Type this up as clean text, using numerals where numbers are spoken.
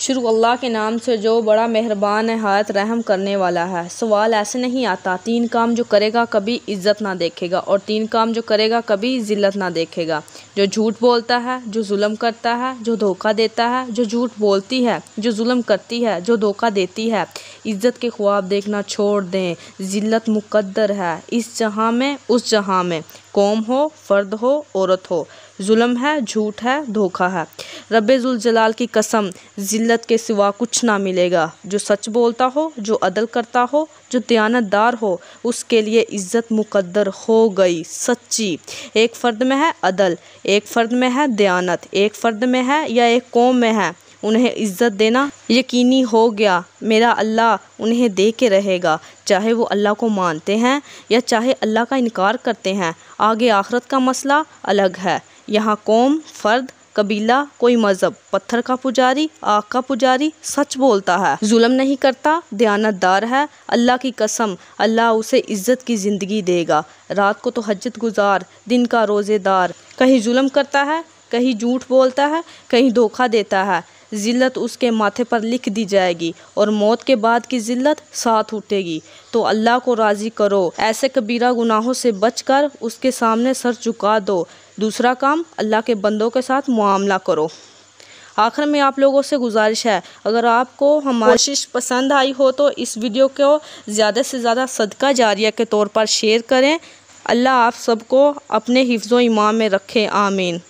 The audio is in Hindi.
शुरू अल्लाह के नाम से जो बड़ा मेहरबान है, हायत रहम करने वाला है। सवाल ऐसे नहीं आता, 3 काम जो करेगा कभी इज़्ज़त ना देखेगा और 3 काम जो करेगा कभी ज़िल्लत ना देखेगा। जो झूठ बोलता है, जो जुल्म करता है, जो धोखा देता है, जो झूठ बोलती है, जो जुल्म करती है, जो धोखा देती है, इज़्ज़त के ख्वाब देखना छोड़ दें। ज़िल्लत मुक़द्दर है इस जहाँ में उस जहाँ में, कौम हो, फ़र्द हो, औरत हो। जुल्म है, झूठ है, धोखा है। रब्बे ज़ुल जलाल की कसम, ज़िल्लत के सिवा कुछ ना मिलेगा। जो सच बोलता हो, जो अदल करता हो, जो दयानतदार हो, उसके लिए इज़्ज़त मुक़द्दर हो गई सच्ची। एक फ़र्द में है अदल, एक फ़र्द में है दयानत, एक फ़र्द में है या एक कौम में है, उन्हें इज़्ज़त देना यकीनी हो गया। मेरा अल्लाह उन्हें दे के रहेगा, चाहे वो अल्लाह को मानते हैं या चाहे अल्लाह का इनकार करते हैं। आगे आखिरत का मसला अलग है। यहाँ कौम, फ़र्द, कबीला, कोई मज़हब, पत्थर का पुजारी, आग का पुजारी सच बोलता है, जुल्म नहीं करता, दयानतदार है। अल्लाह की कसम, अल्लाह उसे इज़्ज़त की ज़िंदगी देगा। रात को तो हज्जत गुजार, दिन का रोज़ेदार। कहीं जुल्म करता है, कहीं झूठ बोलता है, कहीं धोखा देता है, ज़िल्लत उसके माथे पर लिख दी जाएगी और मौत के बाद की ज़िल्लत साथ उठेगी। तो अल्लाह को राज़ी करो, ऐसे कबीरा गुनाहों से बचकर उसके सामने सर झुका दो। दूसरा काम, अल्लाह के बंदों के साथ मुआमला करो। आखिर में आप लोगों से गुजारिश है, अगर आपको हमारी कोशिश पसंद आई हो तो इस वीडियो को ज़्यादा से ज़्यादा सदका जारिया के तौर पर शेयर करें। अल्लाह आप सबको अपने हिफ्ज़ व ईमान में रखे, आमीन।